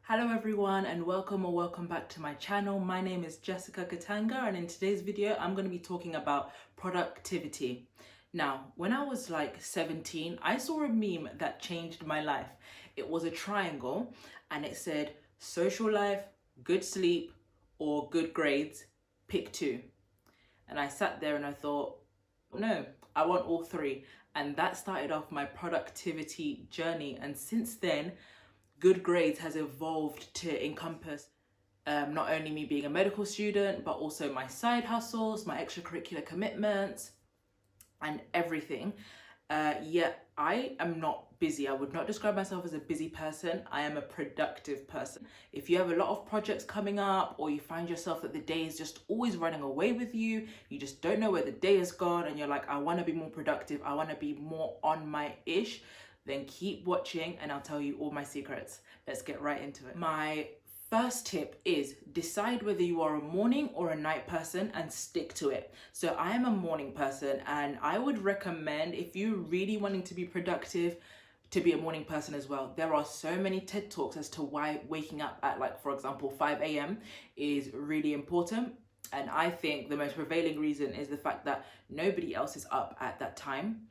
Hello everyone and welcome back to my channel. My name is Jessica Katanga and in today's video I'm going to be talking about productivity. Now, when I was like 17, I saw a meme that changed my life. It was a triangle and it said social life, good sleep, or good grades, pick two. And I sat there and I thought, no, I want all three. And that started off my productivity journey. And since then, good grades has evolved to encompass not only me being a medical student, but also my side hustles, my extracurricular commitments, and everything. Yet I am not busy. I would not describe myself as a busy person. I am a productive person. If you have a lot of projects coming up, or you find yourself that the day is just always running away with you, you just don't know where the day has gone, and you're like, I want to be more productive, I want to be more on my ish, then keep watching and I'll tell you all my secrets. Let's get right into it. My first tip is decide whether you are a morning or a night person and stick to it. So I am a morning person and I would recommend, if you're really wanting to be productive, to be a morning person as well. There are so many TED Talks as to why waking up at, like, for example, 5 a.m. is really important. And I think the most prevailing reason is the fact that nobody else is up at that time.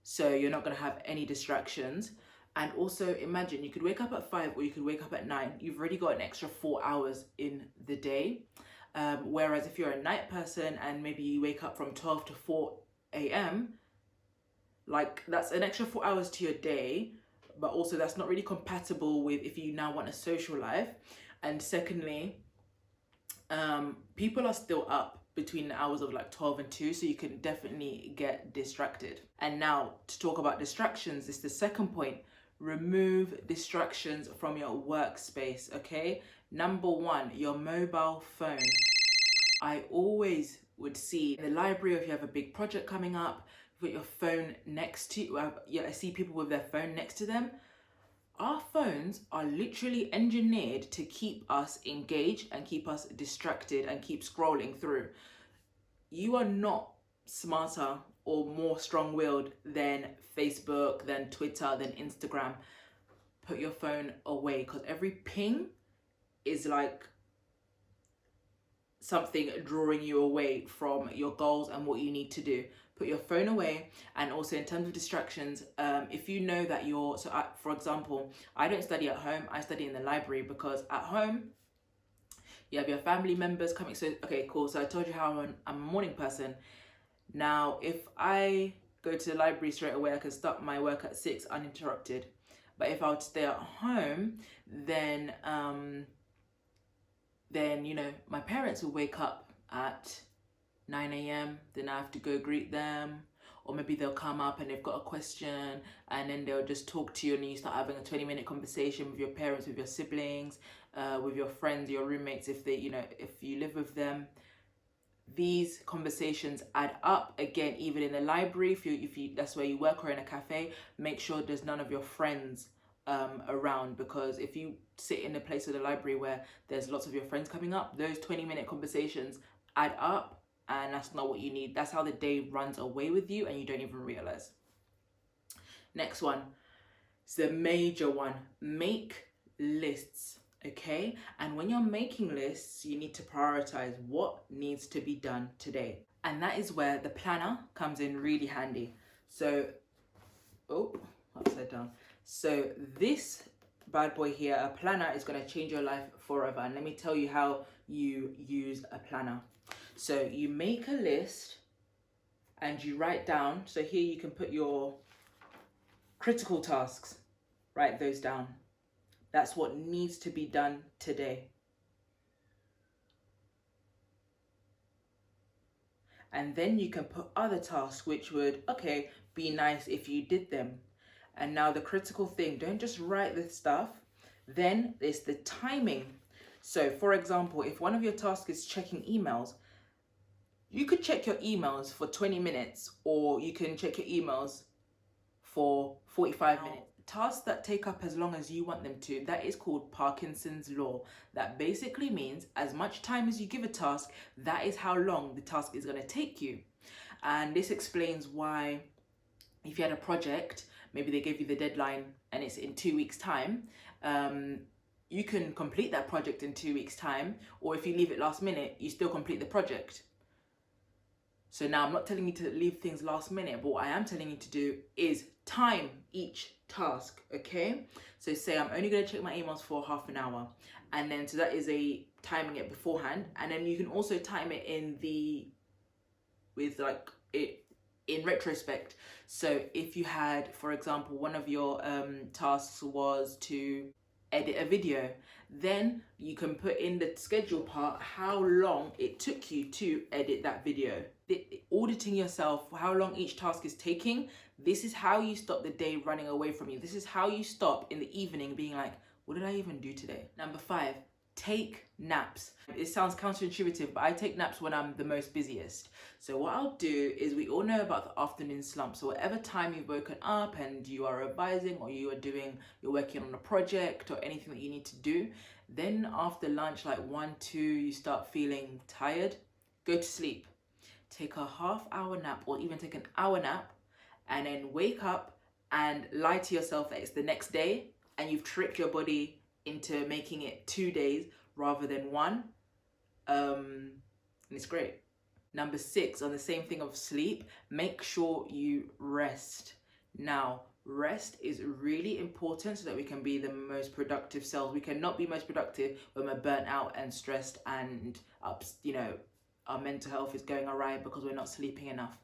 So you're not going to have any distractions. And also imagine you could wake up at 5 or you could wake up at 9. You've already got an extra 4 hours in the day. Whereas if you're a night person and maybe you wake up from 12 to 4 a.m., like that's an extra 4 hours to your day, but also that's not really compatible with if you now want a social life. And secondly, people are still up between the hours of like 12 and 2, so you can definitely get distracted. And now to talk about distractions, this is the second point. Remove distractions from your workspace, okay? Number one, your mobile phone. I always would see in the library, if you have a big project coming up, put your phone next to you. I see people with their phone next to them. Our phones are literally engineered to keep us engaged and keep us distracted and keep scrolling through. You are not smarter or more strong-willed than Facebook, than Twitter, than Instagram. Put your phone away, because every ping is like something drawing you away from your goals and what you need to do. Put your phone away. And also in terms of distractions, if you know that for example, I don't study at home, I study in the library, because at home you have your family members coming. So okay, cool. So I told you how I'm a morning person. Now if I go to the library straight away, I can start my work at 6 uninterrupted. But if I would stay at home, then you know, my parents will wake up at 9 a.m. Then I have to go greet them, or maybe they'll come up and they've got a question, and then they'll just talk to you, and you start having a 20-minute conversation with your parents, with your siblings, with your friends, your roommates, if you live with them. These conversations add up. Again, even in the library, if you that's where you work, or in a cafe, make sure there's none of your friends around, because if you sit in a place of the library where there's lots of your friends coming up, those 20-minute conversations add up, and that's not what you need. That's how the day runs away with you and you don't even realize. Next one is the major one. Make lists, okay? And when you're making lists, you need to prioritize what needs to be done today. And that is where the planner comes in really handy. So, upside down. So this bad boy here, a planner, is going to change your life forever. And let me tell you how you use a planner. So you make a list and you write down. So here you can put your critical tasks, write those down. That's what needs to be done today. And then you can put other tasks which would, okay, be nice if you did them. And now the critical thing, don't just write the stuff. Then there's the timing. So for example, if one of your tasks is checking emails, you could check your emails for 20 minutes, or you can check your emails for 45 minutes. Tasks that take up as long as you want them to, that is called Parkinson's law. That basically means as much time as you give a task, that is how long the task is going to take you. And this explains why if you had a project, maybe they gave you the deadline and it's in 2 weeks' time, you can complete that project in 2 weeks' time, or if you leave it last minute, you still complete the project. So now I'm not telling you to leave things last minute, but what I am telling you to do is time each task, okay? So say I'm only gonna check my emails for half an hour, and then so that is a timing it beforehand, and then you can also time it with like it in retrospect. So if you had, for example, one of your tasks was to edit a video, then you can put in the schedule part how long it took you to edit that video. Auditing yourself, how long each task is taking, this is how you stop the day running away from you. This is how you stop in the evening being like, what did I even do today? Number 5, take naps. It sounds counterintuitive, but I take naps when I'm the most busiest. So what I'll do is, we all know about the afternoon slump. So whatever time you've woken up and you are revising, or you're working on a project or anything that you need to do, then after lunch, like 1, 2, you start feeling tired, go to sleep. Take a half-hour nap, or even take an hour nap, and then wake up and lie to yourself that it's the next day, and you've tricked your body into making it 2 days rather than 1. And it's great. Number 6, on the same thing of sleep, make sure you rest. Now, rest is really important so that we can be the most productive selves. We cannot be most productive when we're burnt out and stressed and our mental health is going awry because we're not sleeping enough.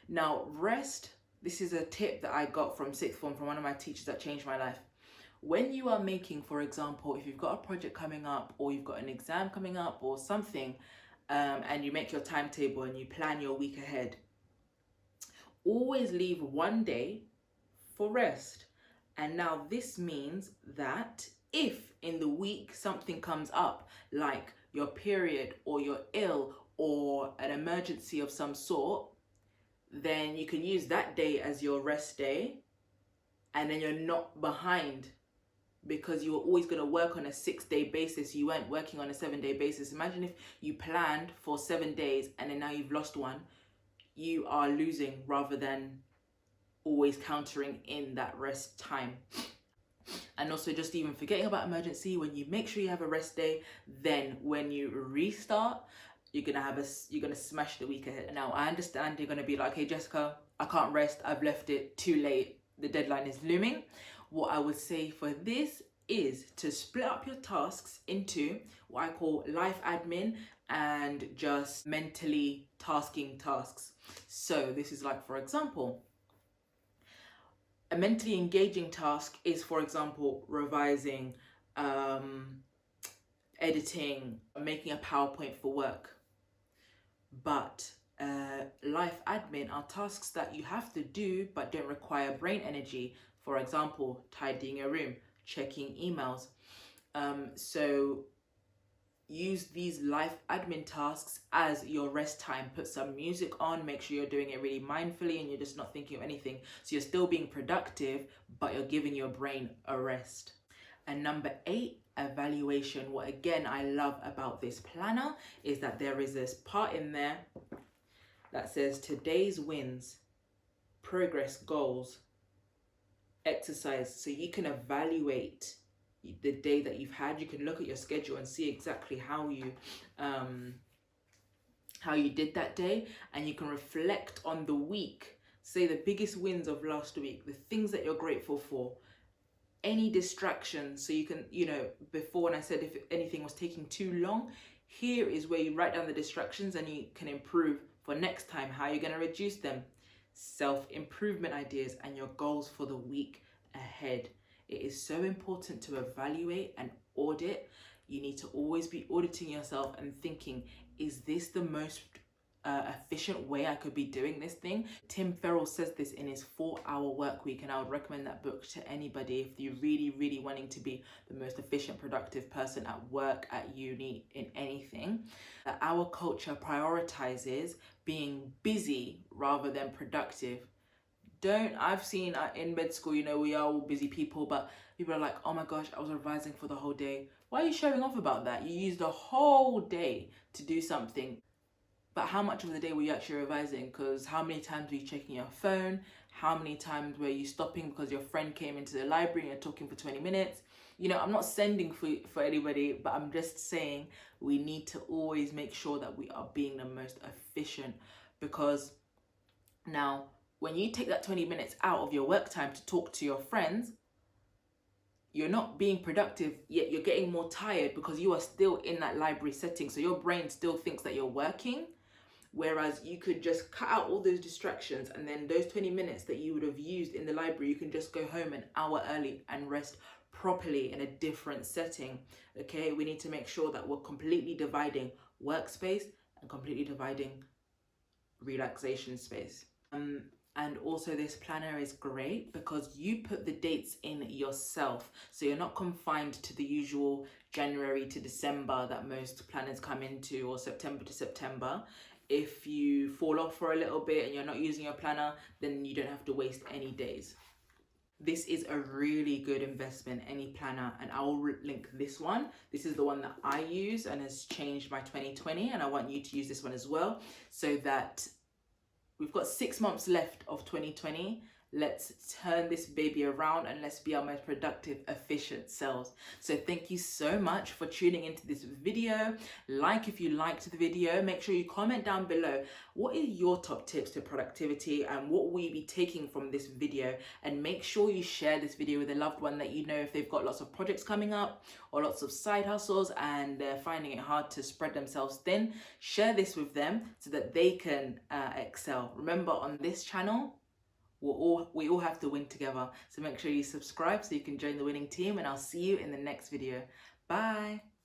Now, rest, this is a tip that I got from 6th form from one of my teachers that changed my life. When you are making, for example, if you've got a project coming up, or you've got an exam coming up or something, and you make your timetable and you plan your week ahead, always leave 1 day for rest. And now this means that if in the week something comes up, like your period or you're ill or an emergency of some sort, then you can use that day as your rest day, and then you're not behind, because you were always going to work on a 6-day basis. You weren't working on a 7-day basis. Imagine if you planned for 7 days and then now you've lost one. You are losing rather than always countering in that rest time. And also, just even forgetting about emergency, when you make sure you have a rest day, then when you restart, you're gonna smash the week ahead. Now, I understand you're gonna be like, hey Jessica, I can't rest, I've left it too late, the deadline is looming. What I would say for this is to split up your tasks into what I call life admin and just mentally tasking tasks. So this is like, for example, a mentally engaging task is, for example, revising, editing, making a PowerPoint for work. But life admin are tasks that you have to do but don't require brain energy. For example, tidying your room, checking emails. So use these life admin tasks as your rest time. Put some music on, make sure you're doing it really mindfully and you're just not thinking of anything. So you're still being productive, but you're giving your brain a rest. And number 8, evaluation. What again I love about this planner is that there is this part in there that says today's wins, progress, goals, exercise. So you can evaluate the day that you've had. You can look at your schedule and see exactly how you did that day, and you can reflect on the week. Say the biggest wins of last week, the things that you're grateful for, any distractions. So you can, before when I said if anything was taking too long, here is where you write down the distractions and you can improve for next time, how you're going to reduce them, self-improvement ideas, and your goals for the week ahead. It is so important to evaluate and audit. You need to always be auditing yourself and thinking, is this the most efficient way I could be doing this thing? Tim Ferriss says this in his 4-Hour Work Week, and I would recommend that book to anybody if you're really wanting to be the most efficient, productive person at work, at uni, in anything. Our culture prioritizes being busy rather than productive. I've seen in med school, we are all busy people, but people are like, oh my gosh, I was revising for the whole day. Why are you showing off about that? You used the whole day to do something. But how much of the day were you actually revising? Because how many times were you checking your phone? How many times were you stopping because your friend came into the library and you're talking for 20 minutes? You know, I'm not sending for anybody, but I'm just saying we need to always make sure that we are being the most efficient, because now when you take that 20 minutes out of your work time to talk to your friends, you're not being productive, yet you're getting more tired because you are still in that library setting. So your brain still thinks that you're working. Whereas you could just cut out all those distractions, and then those 20 minutes that you would have used in the library, you can just go home an hour early and rest properly in a different setting. Okay, we need to make sure that we're completely dividing workspace and completely dividing relaxation space. And also this planner is great because you put the dates in yourself. So you're not confined to the usual January to December that most planners come into, or September to September. If you fall off for a little bit and you're not using your planner, then you don't have to waste any days. This is a really good investment, any planner, and I will link this one. This is the one that I use and has changed my 2020, and I want you to use this one as well, so that we've got 6 months left of 2020. Let's turn this baby around and let's be our most productive, efficient selves. So thank you so much for tuning into this video. Like if you liked the video, make sure you comment down below. What are your top tips to productivity and what will you be taking from this video? And make sure you share this video with a loved one that you know, if they've got lots of projects coming up or lots of side hustles and they're finding it hard to spread themselves thin. Share this with them so that they can excel. Remember, on this channel, we all have to win together. So make sure you subscribe so you can join the winning team, and I'll see you in the next video. Bye.